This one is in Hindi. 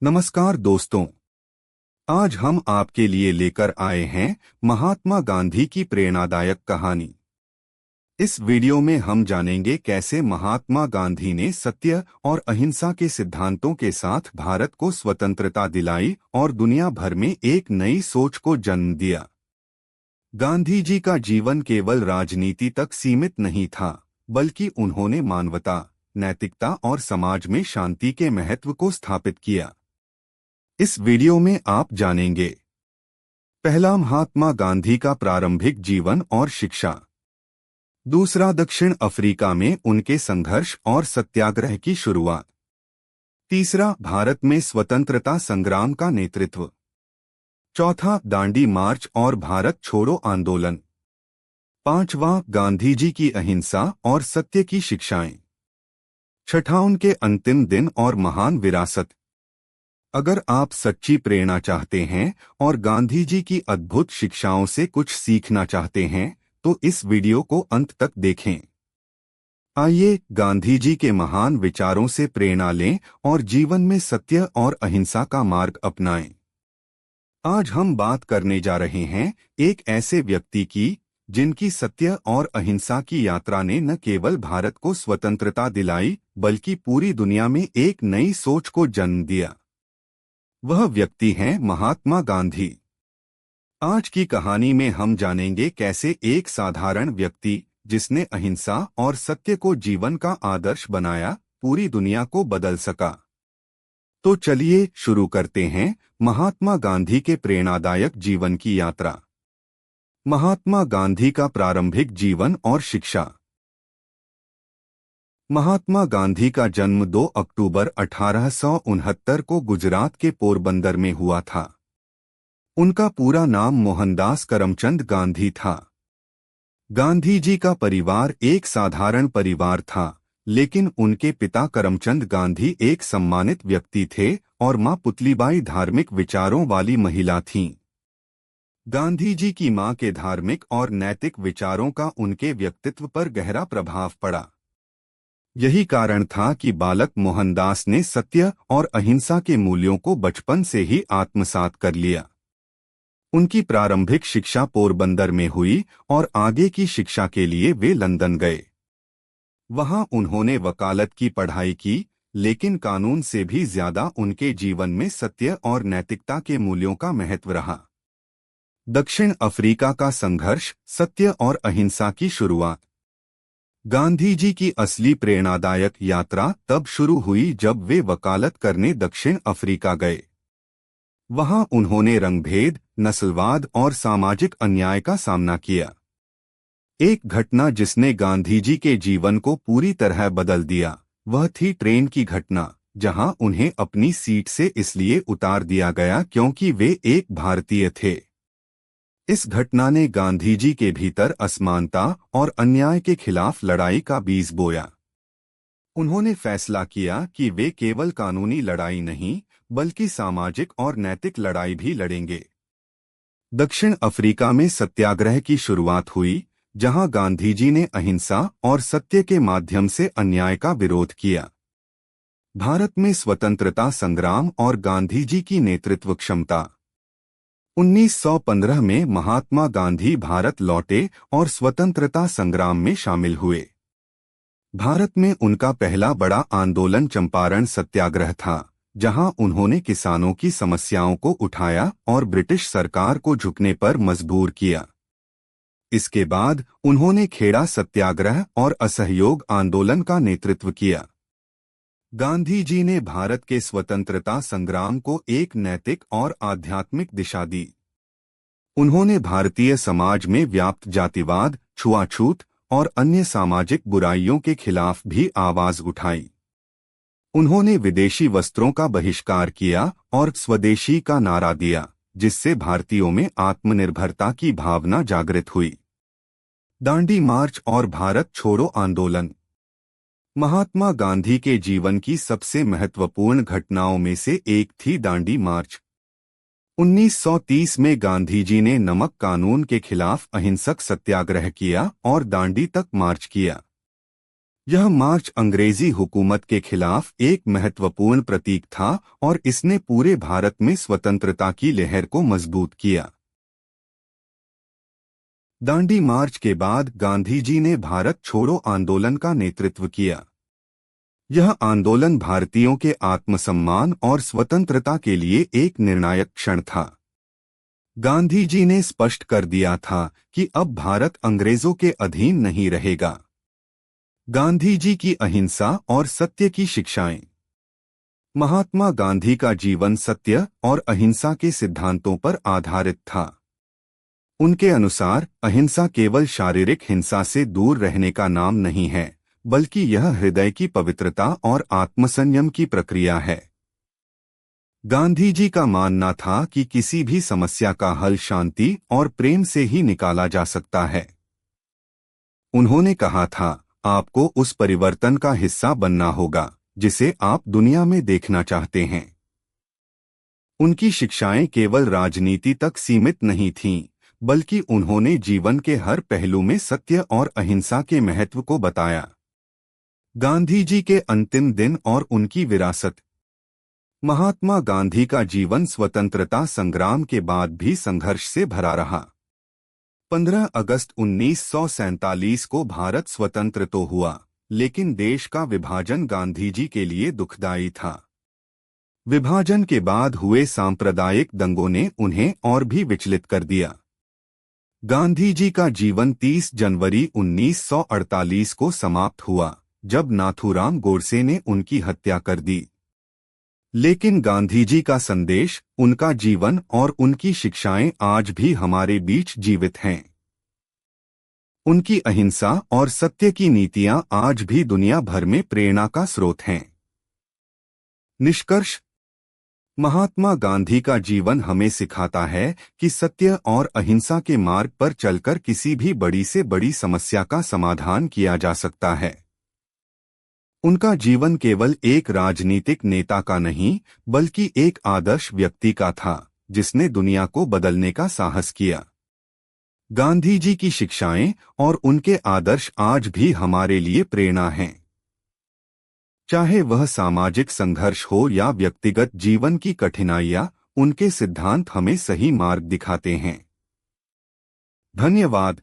नमस्कार दोस्तों। आज हम आपके लिए लेकर आए हैं महात्मा गांधी की प्रेरणादायक कहानी। इस वीडियो में हम जानेंगे कैसे महात्मा गांधी ने सत्य और अहिंसा के सिद्धांतों के साथ भारत को स्वतंत्रता दिलाई और दुनिया भर में एक नई सोच को जन्म दिया। गांधी जी का जीवन केवल राजनीति तक सीमित नहीं था, बल्कि उन्होंने मानवता, नैतिकता और समाज में शांति के महत्व को स्थापित किया। इस वीडियो में आप जानेंगे: पहला, महात्मा गांधी का प्रारंभिक जीवन और शिक्षा। दूसरा, दक्षिण अफ्रीका में उनके संघर्ष और सत्याग्रह की शुरुआत। तीसरा, भारत में स्वतंत्रता संग्राम का नेतृत्व। चौथा, दांडी मार्च और भारत छोड़ो आंदोलन। पांचवा, गांधी जी की अहिंसा और सत्य की शिक्षाएं। छठा, उनके अंतिम दिन और महान विरासत। अगर आप सच्ची प्रेरणा चाहते हैं और गांधी जी की अद्भुत शिक्षाओं से कुछ सीखना चाहते हैं, तो इस वीडियो को अंत तक देखें। आइए गांधी जी के महान विचारों से प्रेरणा लें और जीवन में सत्य और अहिंसा का मार्ग अपनाएं। आज हम बात करने जा रहे हैं एक ऐसे व्यक्ति की जिनकी सत्य और अहिंसा की यात्रा ने न केवल भारत को स्वतंत्रता दिलाई, बल्कि पूरी दुनिया में एक नई सोच को जन्म दिया। वह व्यक्ति हैं महात्मा गांधी। आज की कहानी में हम जानेंगे कैसे एक साधारण व्यक्ति जिसने अहिंसा और सत्य को जीवन का आदर्श बनाया, पूरी दुनिया को बदल सका। तो चलिए शुरू करते हैं महात्मा गांधी के प्रेरणादायक जीवन की यात्रा। महात्मा गांधी का प्रारंभिक जीवन और शिक्षा। महात्मा गांधी का जन्म 2 अक्टूबर 1869 को गुजरात के पोरबंदर में हुआ था। उनका पूरा नाम मोहनदास करमचंद गांधी था। गांधी जी का परिवार एक साधारण परिवार था, लेकिन उनके पिता करमचंद गांधी एक सम्मानित व्यक्ति थे और मां पुतलीबाई धार्मिक विचारों वाली महिला थीं। गांधी जी की मां के धार्मिक और नैतिक विचारों का उनके व्यक्तित्व पर गहरा प्रभाव पड़ा। यही कारण था कि बालक मोहनदास ने सत्य और अहिंसा के मूल्यों को बचपन से ही आत्मसात कर लिया। उनकी प्रारंभिक शिक्षा पोरबंदर में हुई और आगे की शिक्षा के लिए वे लंदन गए। वहां उन्होंने वकालत की पढ़ाई की, लेकिन कानून से भी ज्यादा उनके जीवन में सत्य और नैतिकता के मूल्यों का महत्व रहा। दक्षिण अफ्रीका का संघर्ष, सत्य और अहिंसा की शुरुआत। गांधी जी की असली प्रेरणादायक यात्रा तब शुरू हुई जब वे वकालत करने दक्षिण अफ्रीका गए। वहां उन्होंने रंगभेद, नस्लवाद और सामाजिक अन्याय का सामना किया। एक घटना जिसने गांधी जी के जीवन को पूरी तरह बदल दिया, वह थी ट्रेन की घटना, जहां उन्हें अपनी सीट से इसलिए उतार दिया गया क्योंकि वे एक भारतीय थे। इस घटना ने गांधी जी के भीतर असमानता और अन्याय के खिलाफ लड़ाई का बीज बोया। उन्होंने फैसला किया कि वे केवल कानूनी लड़ाई नहीं, बल्कि सामाजिक और नैतिक लड़ाई भी लड़ेंगे। दक्षिण अफ्रीका में सत्याग्रह की शुरुआत हुई, जहां गांधी जी ने अहिंसा और सत्य के माध्यम से अन्याय का विरोध किया। भारत में स्वतंत्रता संग्राम और गांधी जी की नेतृत्व क्षमता। 1915 में महात्मा गांधी भारत लौटे और स्वतंत्रता संग्राम में शामिल हुए। भारत में उनका पहला बड़ा आंदोलन चंपारण सत्याग्रह था, जहां उन्होंने किसानों की समस्याओं को उठाया और ब्रिटिश सरकार को झुकने पर मजबूर किया। इसके बाद उन्होंने खेड़ा सत्याग्रह और असहयोग आंदोलन का नेतृत्व किया। गांधी जी ने भारत के स्वतंत्रता संग्राम को एक नैतिक और आध्यात्मिक दिशा दी। उन्होंने भारतीय समाज में व्याप्त जातिवाद, छुआछूत और अन्य सामाजिक बुराइयों के खिलाफ भी आवाज उठाई। उन्होंने विदेशी वस्त्रों का बहिष्कार किया और स्वदेशी का नारा दिया, जिससे भारतीयों में आत्मनिर्भरता की भावना जागृत हुई। दांडी मार्च और भारत छोड़ो आंदोलन। महात्मा गांधी के जीवन की सबसे महत्वपूर्ण घटनाओं में से एक थी दांडी मार्च। 1930 में गांधी जी ने नमक कानून के खिलाफ अहिंसक सत्याग्रह किया और दांडी तक मार्च किया। यह मार्च अंग्रेजी हुकूमत के खिलाफ एक महत्वपूर्ण प्रतीक था और इसने पूरे भारत में स्वतंत्रता की लहर को मजबूत किया। दांडी मार्च के बाद गांधी जी ने भारत छोड़ो आंदोलन का नेतृत्व किया। यह आंदोलन भारतीयों के आत्मसम्मान और स्वतंत्रता के लिए एक निर्णायक क्षण था। गांधी जी ने स्पष्ट कर दिया था कि अब भारत अंग्रेजों के अधीन नहीं रहेगा। गांधी जी की अहिंसा और सत्य की शिक्षाएं। महात्मा गांधी का जीवन सत्य और अहिंसा के सिद्धांतों पर आधारित था। उनके अनुसार अहिंसा केवल शारीरिक हिंसा से दूर रहने का नाम नहीं है, बल्कि यह हृदय की पवित्रता और आत्मसंयम की प्रक्रिया है। गांधी जी का मानना था कि किसी भी समस्या का हल शांति और प्रेम से ही निकाला जा सकता है। उन्होंने कहा था, आपको उस परिवर्तन का हिस्सा बनना होगा जिसे आप दुनिया में देखना चाहते हैं। उनकी शिक्षाएं केवल राजनीति तक सीमित नहीं थीं, बल्कि उन्होंने जीवन के हर पहलू में सत्य और अहिंसा के महत्व को बताया। गांधी जी के अंतिम दिन और उनकी विरासत। महात्मा गांधी का जीवन स्वतंत्रता संग्राम के बाद भी संघर्ष से भरा रहा। 15 अगस्त 1947 को भारत स्वतंत्र तो हुआ, लेकिन देश का विभाजन गांधी जी के लिए दुखदायी था। विभाजन के बाद हुए सांप्रदायिक दंगों ने उन्हें और भी विचलित कर दिया। गांधी जी का जीवन 30 जनवरी 1948 को समाप्त हुआ, जब नाथूराम गोडसे ने उनकी हत्या कर दी। लेकिन गांधी जी का संदेश, उनका जीवन और उनकी शिक्षाएं आज भी हमारे बीच जीवित हैं। उनकी अहिंसा और सत्य की नीतियां आज भी दुनिया भर में प्रेरणा का स्रोत हैं। निष्कर्ष। महात्मा गांधी का जीवन हमें सिखाता है कि सत्य और अहिंसा के मार्ग पर चलकर किसी भी बड़ी से बड़ी समस्या का समाधान किया जा सकता है। उनका जीवन केवल एक राजनीतिक नेता का नहीं, बल्कि एक आदर्श व्यक्ति का था, जिसने दुनिया को बदलने का साहस किया। गांधी जी की शिक्षाएं और उनके आदर्श आज भी हमारे लिए प्रेरणा हैं। चाहे वह सामाजिक संघर्ष हो या व्यक्तिगत जीवन की कठिनाइयां, उनके सिद्धांत हमें सही मार्ग दिखाते हैं। धन्यवाद।